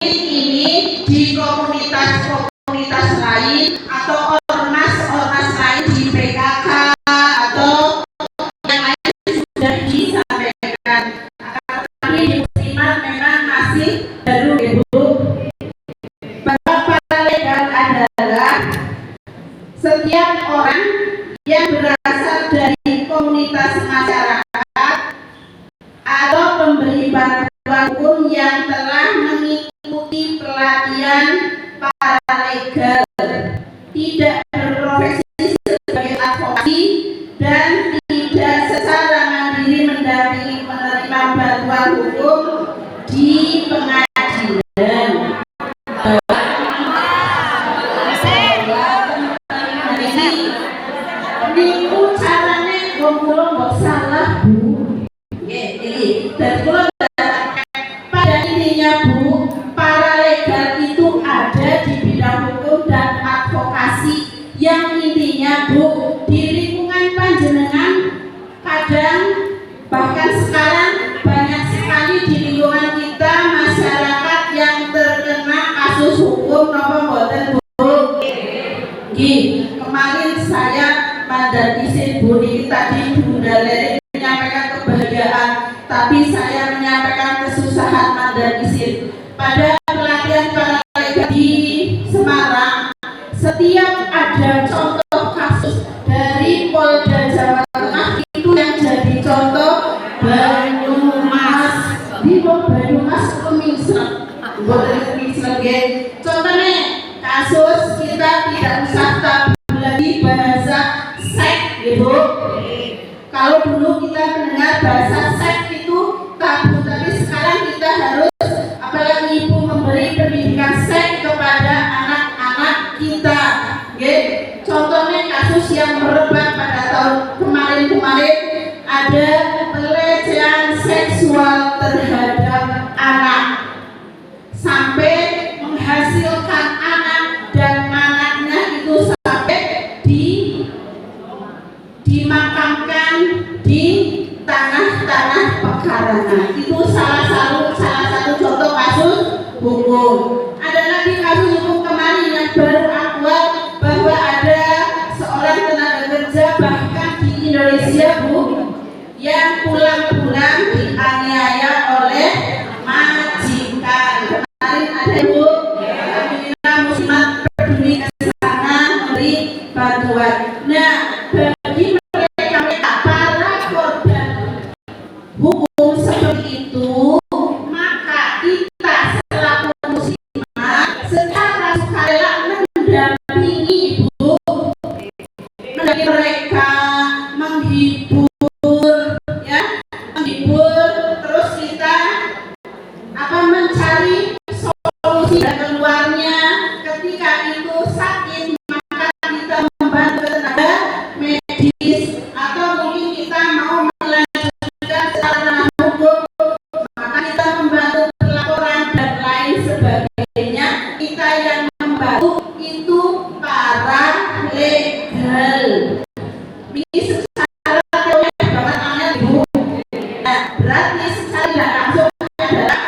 ini di komunitas-komunitas lain atau ormas-ormas lain di PKK atau yang lain sudah disampaikan. Tapi di Muslimat memang masih baru Ibu. Bahwa paralegal adalah setiap orang yang berasal dari komunitas masyarakat atau pemberi bantuan hukum yang telah mengikuti pelatihan paralegal, tidak berprofesi sebagai advokasi dan tidak secara mandiri mendampingi penerima bantuan hukum di pengadilan. Niku carane kula mbok salah Bu. Nggih, dan kula pada intinya Bu, paralegal itu ada di bidang hukum dan advokasi yang intinya Bu, di lingkungan panjenengan kadang bahkan sekarang banyak sekali di lingkungan kita masyarakat yang terkena kasus hukum napa mboten Bu? Nggih, kemarin saya pada izin Bu Niki tadi Bunda Leri menyampaikan kebahagiaan, tapi saya menyampaikan kesusahan pada izin. Pada pelatihan paralegal di Semarang, setiap ada contoh kasus dari Polda Jawa Tengah itu yang jadi contoh Banyumas. Di Banyumas Kumingsrep, contohnya kasus kita tidak usah tabu lagi bahasa seks, Ibu. Kalau dulu kita mendengar bahasa seks itu tabu, tapi sekarang kita harus, apalagi Ibu memberi pendidikan seks kepada anak-anak kita. Contohnya kasus yang merebak pada tahun kemarin ada pelecehan seksual terhadap anak sampai menghasilkan anak dan anaknya itu sampai dimakamkan di tanah-tanah pekarangan. Itu salah satu contoh kasus hukum. Ada lagi kasus hukum kemarin yang baru aktual bahwa ada seorang tenaga kerja bahkan di Indonesia Bu yang pulang-pulang dianiaya oleh majikan. Kemarin ada Bu, alhamdulillah Muslimat peduli ke sana memberi bantuan. Nah, bagi mereka para korban hukum seperti itu, maka kita selaku Muslimat secara sukarela mendampingi Ibu, mendampingi mereka, menghibur, terus kita mencari solusi dan keluarnya. Ketika itu sakit, maka kita membantu tenaga medis, atau mungkin kita mau melanjutkan secara hukum, maka kita membantu pelaporan dan lain sebagainya. Kita yang membantu itu para legal. Ini secara teori banget aneh Bu. Nah, berarti secara tidak langsung adalah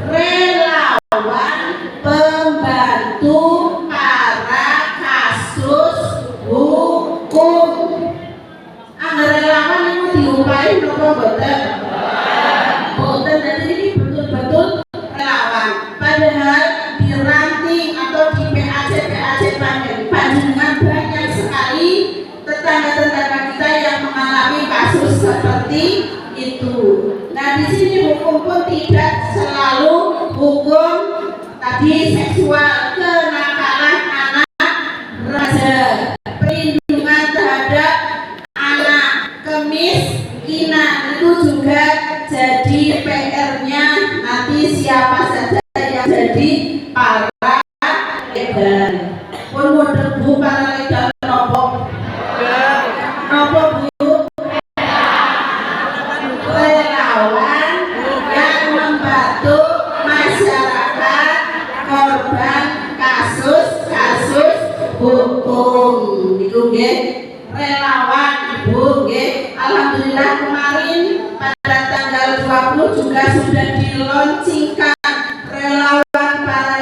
relawan pembantu para kasus hukum. Anggar relawan itu diupahi nopo boten? Boten. Dan ini betul-betul relawan. Padahal di ranting atau di PAC panjenengan banyak sekali tetangga-tetangga kita yang mengalami kasus seperti itu. Nah, di sini hukum pun tidak selalu hukum tadi seksual, kenakalan anak remaja, perlindungan terhadap anak, kemiskinan itu juga jadi PR-nya nanti siapa saja yang jadi para legal. Pun model Bu para legal nopo Bu? Relawan yang membantu masyarakat korban kasus hukum. Itu nggih, relawan Ibu nggih. Alhamdulillah kemarin pada tanggal 20 juga sudah dilaunchingkan relawan para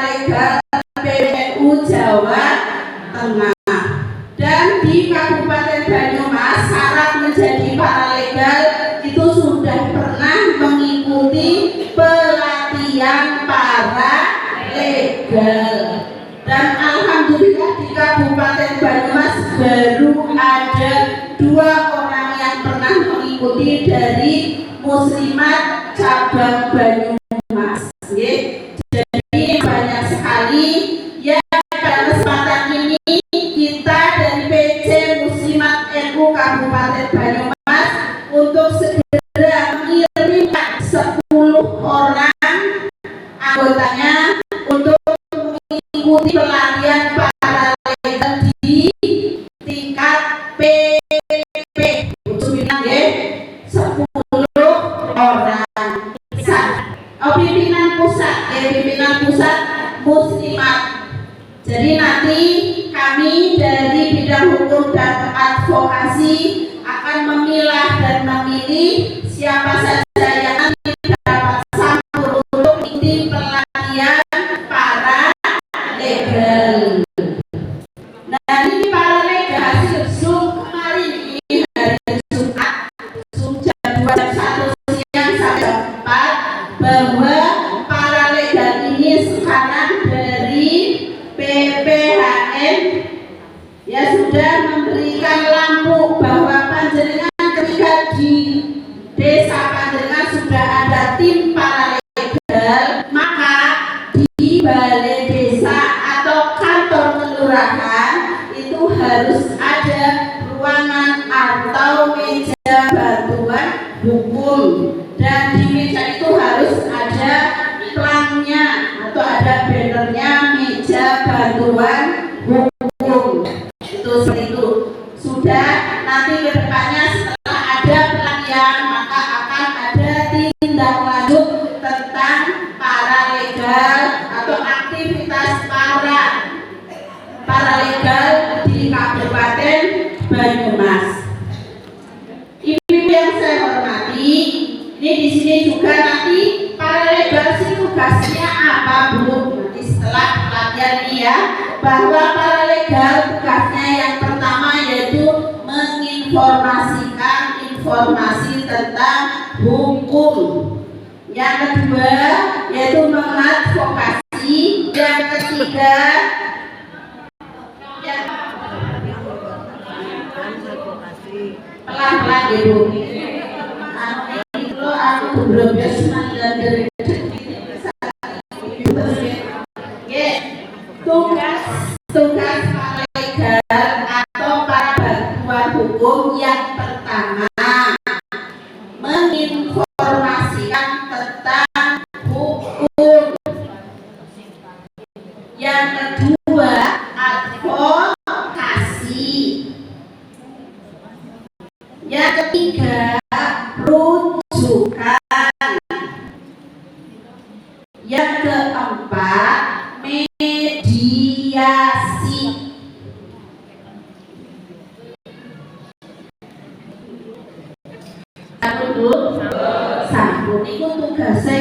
para legal. Dan alhamdulillah di Kabupaten Banyumas baru ada 2 orang yang pernah mengikuti dari Muslimat cabang Banyumas. Jadi banyak sekali ya. Pada kesempatan ini kita dari PC Muslimat NU Kabupaten Banyumas untuk segera mengirimkan 10 orang anggotanya untuk mengikuti pelatihan paralegal di tingkat PP. Bilang ya, 10 orang. Pimpinan pusat Muslimat. Jadi nanti kami dari bidang hukum dan advokasi akan memilah dan memilih siapa saja yang nanti dapat sambut untuk mengikuti pelatihan para legal. Nah, ini para legal hasil Zoom kemarin ini hari Jumat, Zoom jam 2 siang sampai jam 4, bahwa para legal ini sekarang dari PPHN ya sudah memberikan lampu bahwa panjenengan ketika di desa panjenengan sudah ada tim paralegal, maka di balai desa atau kantor kelurahan itu harus ada ruangan atau meja bantuan hukum, dan di meja itu harus ada iklannya atau ada bannernya meja bantuan hukum. Itu seperti itu. Sudah nanti ke depannya setelah ada pelatihan maka akan ada tindak lanjut tentang paralegal atau aktivitas paralegal di Kabupaten Banyumas. Ibu yang saya hormati, ini di sini juga nanti paralegal sih tugasnya apa, Bu? Nanti setelah pelatihan ini ya, bahwa paralegal tugasnya yang pertama yaitu menginformasikan informasi tentang hukum. Yang kedua yaitu mengadvokasi. Yang ketiga pelan-pelan Ibu. Aku belum biasa dari tugas paralegal atau para bantuan hukum yang pertama menginformasikan tentang hukum. Yang kedua advokasi. Yang ketiga rujukan. Yang keempat mediasi. Sampun itu tugasnya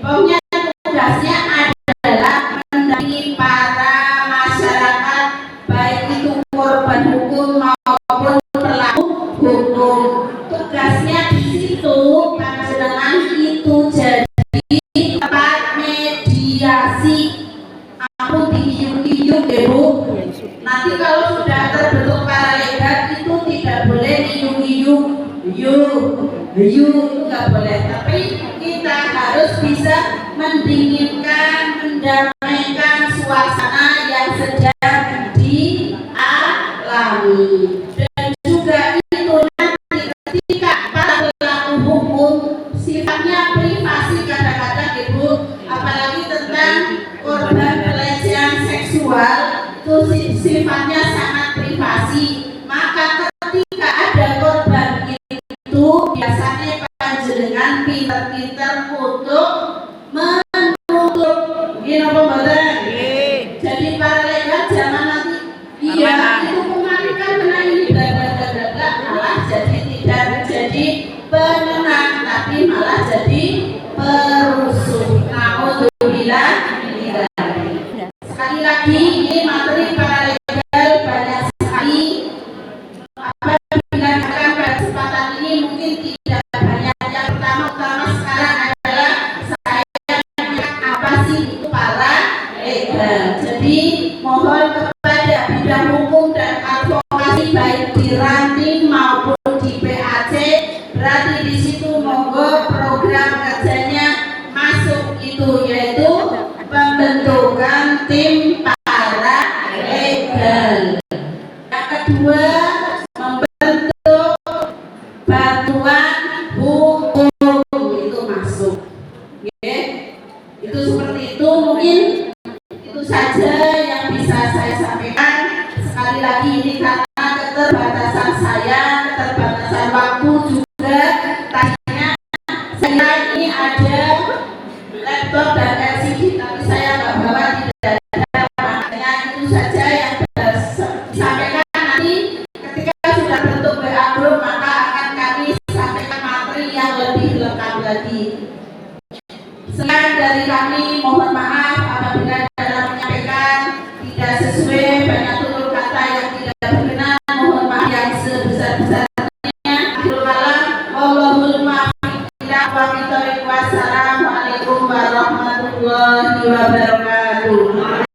pokoknya tugasnya adalah mendampingi para masyarakat baik itu korban hukum maupun pelaku hukum. Tugasnya di situ panjenengan itu jadi tempat mediasi. Aku diiyuk-iyuk ya Bu. Nanti kalau sudah terbentuk paralegal itu tidak boleh diiyuk-iyuk. Yuk itu nggak boleh, tapi kita harus bisa mendinginkan, mendamaikan suasana yang sedang dialami. Dan juga itu nanti ketika para pelaku hukum sifatnya privasi kadang-kadang Ibu, apalagi tentang korban pelecehan seksual itu sifatnya sangat privasi. Maka ketika ada korban itu biasanya panjenengan pinter-pinter untuk menutup gini apa mboten? Jadi paralegal jangan nanti iya itu kemarin kan kena ini bla malah jadi tidak jadi penenang tapi malah jadi perusuh. Alhamdulillah. Sekali lagi ini materi paralegal banyak sekali. Apabila akan pada kesempatan ini mungkin tidak banyak. Yang pertama sekarang adalah saya melihat apa informasi itu para legal. Jadi mohon kepada bidang hukum dan advokasi baik di Ranting maupun di PAC, berarti di situ monggo program kerjanya masuk itu, yaitu pembentukan tim para legal. Yang kedua, membentuk bantuan hukum, itu masuk. Oke, itu seperti itu. Mungkin itu saja yang bisa saya sampaikan. Sekali lagi ini karena keterbatasan saya, keterbatasan waktu juga. Tadinya saya ini ada laptop dan LCD, tapi saya nggak bawa, tidak ada. Makanya itu saja yang disampaikan. Nanti ketika sudah bentuk WA group, maka akan kami sampaikan materi yang lebih lengkap lagi. Selain dari kami, mohon maaf apabila dalam menyampaikan tidak sesuai, banyak tutur kata yang tidak berkenan, mohon maaf yang sebesar-besarnya. Akhirul kalam, wallahul muwaffiq. Wassalamualaikum warahmatullahi wabarakatuh.